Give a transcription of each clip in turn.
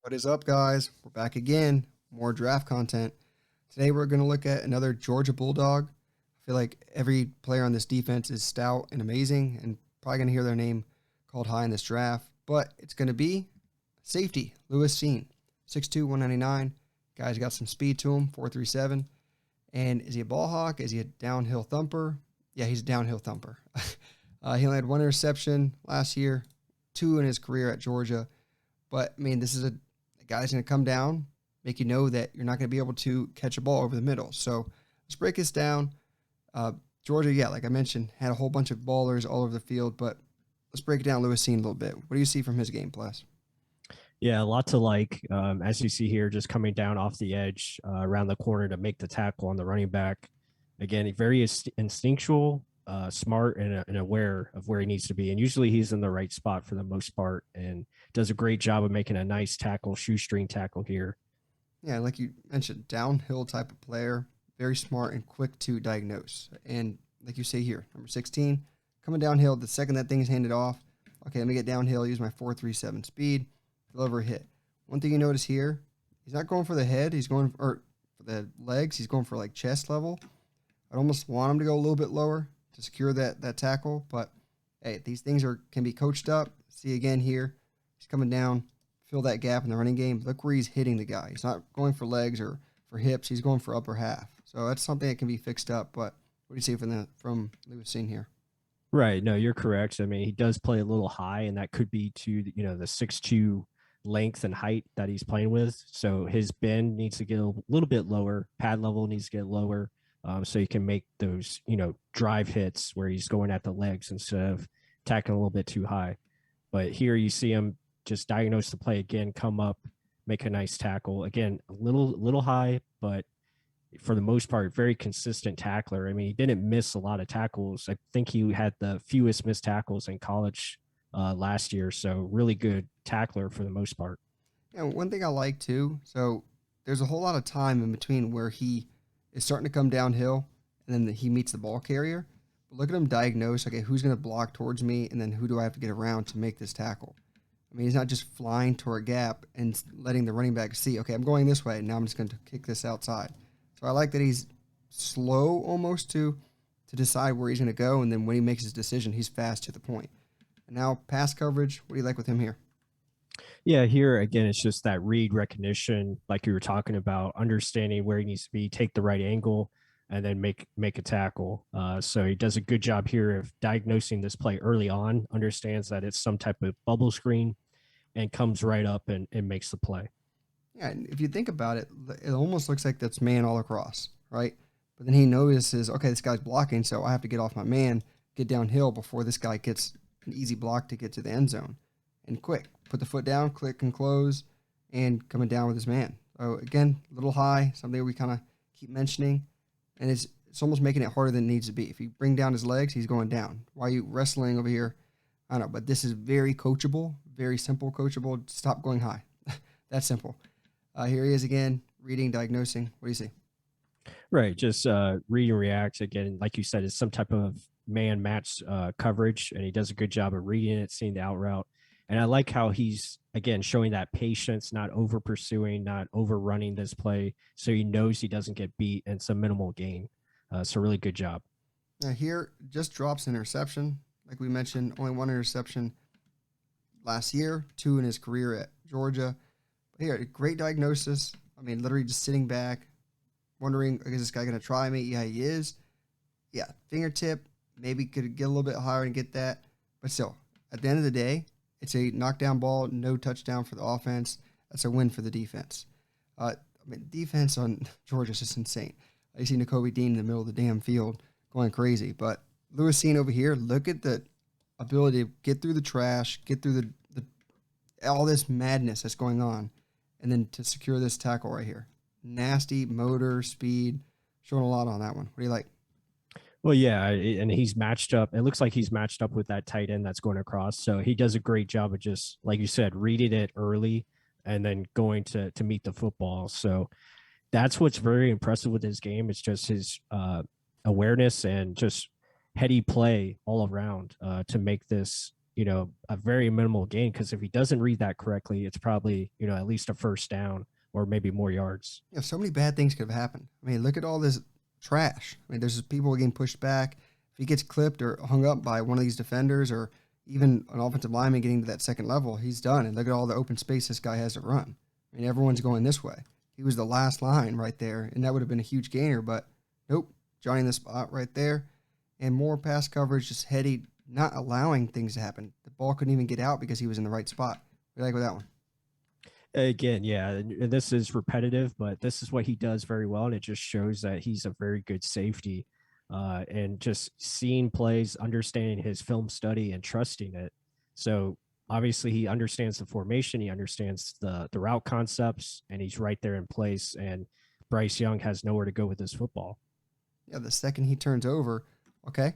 What is up, guys? We're back again. More draft content. Today, we're going to look at another Georgia Bulldog. I feel like every player on this defense is stout and amazing, and probably going to hear their name called high in this draft. But it's going to be safety, Lewis Cine, 6'2", 199. Guy's got some speed to him, 4.37. And is he a ball hawk? Is he a downhill thumper? Yeah, he's a downhill thumper. He only had one interception last year, two in his career at Georgia. But, I mean, this is a guy's going to come down, make you know that you're not going to be able to catch a ball over the middle. So let's break this down. Georgia, yeah, like I mentioned, had a whole bunch of ballers all over the field, but let's break it down Lewis Cine a little bit. What do you see from his game, plus? Yeah, a lot to like. As you see here, just coming down off the edge around the corner to make the tackle on the running back. Again, very instinctual, smart, and aware of where he needs to be. And usually he's in the right spot for the most part and does a great job of making a nice tackle, shoestring tackle here. Yeah, like you mentioned, downhill type of player, very smart and quick to diagnose. And like you say here, number 16, coming downhill, the second that thing's handed off, okay, let me get downhill, use my 4.37 speed, deliver a hit. One thing you notice here, he's not going for the head, he's going for the legs, he's going for like chest level. I'd almost want him to go a little bit lower to secure that tackle, but hey, these things can be coached up. See again here, he's coming down, fill that gap in the running game. Look where he's hitting the guy. He's not going for legs or for hips. He's going for upper half. So that's something that can be fixed up. But what do you see from Lewis Cine here? Right. No, you're correct. I mean, he does play a little high, and that could be to the 6'2" length and height that he's playing with. So his bend needs to get a little bit lower. Pad level needs to get lower, so he can make those drive hits where he's going at the legs instead of tacking a little bit too high. But here you see him just diagnose the play again, come up, make a nice tackle. Again, a little high, but for the most part, very consistent tackler. I mean, he didn't miss a lot of tackles. I think he had the fewest missed tackles in college last year. So really good tackler for the most part. Yeah, one thing I like too. So there's a whole lot of time in between where he is starting to come downhill, and then he meets the ball carrier. But look at him diagnose. Okay, who's going to block towards me, and then who do I have to get around to make this tackle? I mean, he's not just flying toward a gap and letting the running back see, okay, I'm going this way, and now I'm just going to kick this outside. So I like that he's slow almost to decide where he's going to go, and then when he makes his decision, he's fast to the point. And now pass coverage, what do you like with him here? Yeah, here again, it's just that read recognition, like you were talking about, understanding where he needs to be, take the right angle, and then make a tackle. So he does a good job here of diagnosing this play early on, understands that it's some type of bubble screen, and comes right up and makes the play. Yeah, and if you think about it, it almost looks like that's man all across, right? But then he notices, okay, this guy's blocking, so I have to get off my man, get downhill before this guy gets an easy block to get to the end zone. And quick, put the foot down, click and close, and coming down with his man. So again, a little high, something we kind of keep mentioning, and it's almost making it harder than it needs to be. If you bring down his legs, he's going down. Why are you wrestling over here? I don't know, but this is very coachable, very simple coachable. Stop going high. That's simple. Here he is again, reading, diagnosing. What do you see? Right, just read and react again. Like you said, it's some type of man match coverage, and he does a good job of reading it, seeing the out route. And I like how he's again showing that patience, not over pursuing, not overrunning this play, so he knows he doesn't get beat and it's a minimal gain. So really good job. Now here, just drops an interception. Like we mentioned, only one interception last year, two in his career at Georgia. But here, great diagnosis. I mean, literally just sitting back, wondering, is this guy going to try me? Yeah, he is. Yeah, fingertip, maybe could get a little bit higher and get that. But still, at the end of the day, it's a knockdown ball, no touchdown for the offense. That's a win for the defense. I mean, defense on Georgia is just insane. You see Nakobe Dean in the middle of the damn field going crazy. But Lewis Cine over here, look at the ability to get through the trash, get through the all this madness that's going on, and then to secure this tackle right here. Nasty motor, speed, showing a lot on that one. What do you like? Well, yeah, and he's matched up. It looks like he's matched up with that tight end that's going across. So he does a great job of just, like you said, reading it early and then going to meet the football. So that's what's very impressive with his game. It's just his awareness and just heady play all around to make this a very minimal gain. Because if he doesn't read that correctly, it's probably, at least a first down or maybe more yards. So many bad things could have happened. I mean, look at all this trash. I mean, there's people getting pushed back. If he gets clipped or hung up by one of these defenders or even an offensive lineman getting to that second level, he's done. And look at all the open space this guy has to run. I mean, everyone's going this way. He was the last line right there, and that would have been a huge gainer, but nope, Johnny in the spot right there. And more pass coverage, just heady, not allowing things to happen. The ball couldn't even get out because he was in the right spot. What do you like with that one? Again, yeah, and this is repetitive, but this is what he does very well, and it just shows that he's a very good safety. And just seeing plays, understanding his film study, and trusting it. So obviously, he understands the formation, he understands the route concepts, and he's right there in place. And Bryce Young has nowhere to go with this football. Yeah, the second he turns over, okay,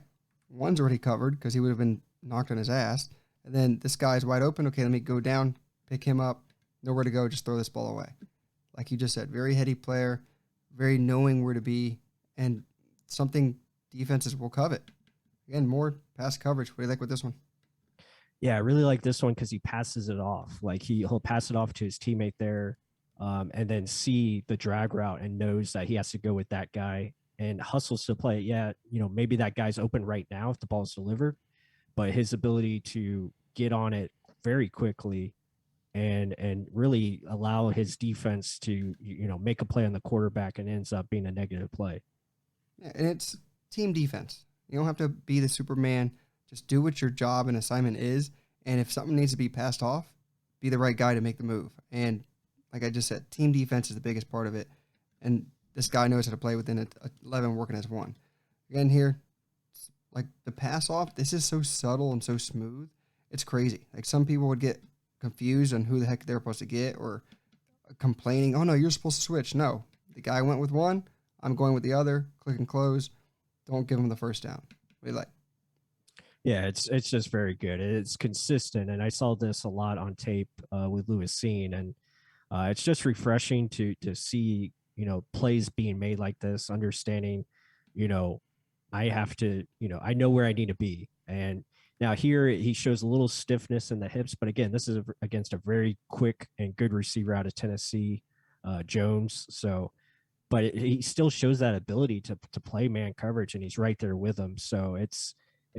one's already covered because he would have been knocked on his ass. And then this guy's wide open. Okay, let me go down, pick him up, nowhere to go, just throw this ball away. Like you just said, very heady player, very knowing where to be, and something defenses will covet. Again, more pass coverage. What do you like with this one? Yeah, I really like this one because he passes it off. Like he'll pass it off to his teammate there, and then see the drag route and knows that he has to go with that guy and hustles to play. Yeah, maybe that guy's open right now if the ball's delivered, but his ability to get on it very quickly and really allow his defense to make a play on the quarterback and ends up being a negative play. Yeah, and it's team defense. You don't have to be the Superman. Just do what your job and assignment is. And if something needs to be passed off, be the right guy to make the move. And like I just said, team defense is the biggest part of it. And this guy knows how to play within 11 working as one. Again, here, like the pass off, this is so subtle and so smooth. It's crazy. Like some people would get confused on who the heck they're supposed to get or complaining, oh no, you're supposed to switch. No, the guy went with one. I'm going with the other. Click and close. Don't give him the first down. What do you like? Yeah, it's just very good. It's consistent, and I saw this a lot on tape with Lewis Cine, and it's just refreshing to see plays being made like this. Understanding, you know, I have to, I know where I need to be, and now here he shows a little stiffness in the hips, but again, this is against a very quick and good receiver out of Tennessee, Jones. So but he still shows that ability to play man coverage, and he's right there with him. So it's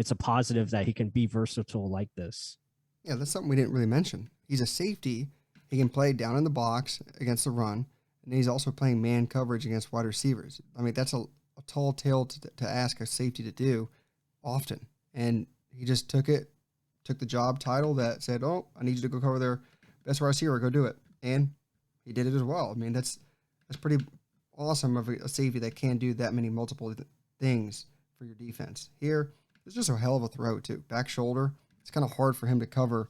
a positive that he can be versatile like this. Yeah, that's something we didn't really mention. He's a safety. He can play down in the box against the run, and he's also playing man coverage against wide receivers. I mean, that's a tall tale to ask a safety to do often. And he just took the job title that said, oh, I need you to go cover their best wide receiver, go do it. And he did it as well. I mean, that's pretty awesome of a safety that can do that many multiple things for your defense. Here, it's just a hell of a throw, too. Back shoulder. It's kind of hard for him to cover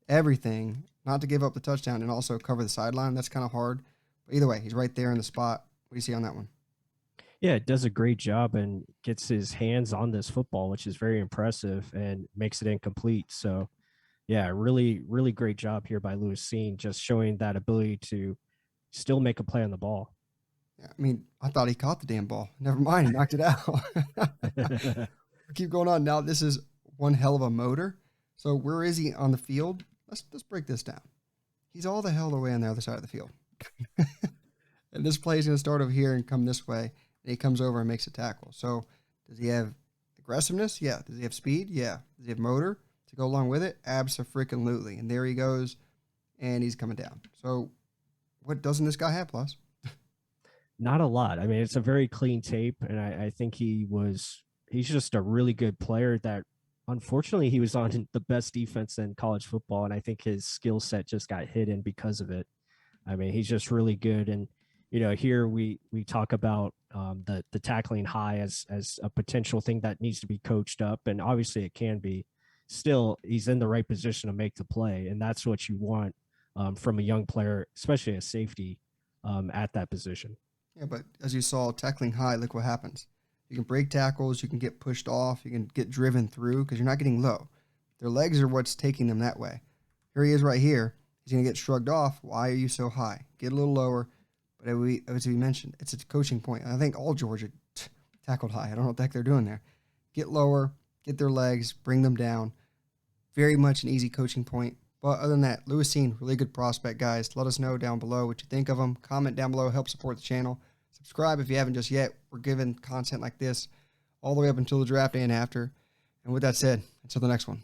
everything, not to give up the touchdown and also cover the sideline. That's kind of hard. But either way, he's right there in the spot. What do you see on that one? Yeah, it does a great job and gets his hands on this football, which is very impressive and makes it incomplete. So, yeah, really, really great job here by Lewis Cine, just showing that ability to still make a play on the ball. Yeah, I mean, I thought he caught the damn ball. Never mind, he knocked it out. Keep going on. Now, this is one hell of a motor. So where is he on the field? Let's break this down. He's all the hell the way on the other side of the field. And this play is going to start over here and come this way. And he comes over and makes a tackle. So does he have aggressiveness? Yeah. Does he have speed? Yeah. Does he have motor to go along with it? Abso-freaking-lutely. And there he goes. And he's coming down. So what doesn't this guy have, Plus? Not a lot. I mean, it's a very clean tape, and I think he's just a really good player that unfortunately he was on the best defense in college football, and I think his skill set just got hidden because of it. I mean, he's just really good. And here we talk about the tackling high as a potential thing that needs to be coached up, and obviously it can be. Still, he's in the right position to make the play, and that's what you want from a young player, especially a safety at that position. Yeah, but as you saw, tackling high, look what happens. You can break tackles, you can get pushed off, you can get driven through because you're not getting low. Their legs are what's taking them that way. Here he is right here. He's going to get shrugged off. Why are you so high? Get a little lower. But as we mentioned, it's a coaching point. I think all Georgia tackled high. I don't know what the heck they're doing there. Get lower, get their legs, bring them down. very much an easy coaching point. But other than that, Lewis Cine, really good prospect, guys. Let us know down below what you think of him. Comment down below, help support the channel. Subscribe if you haven't just yet. We're giving content like this all the way up until the draft day and after. And with that said, until the next one.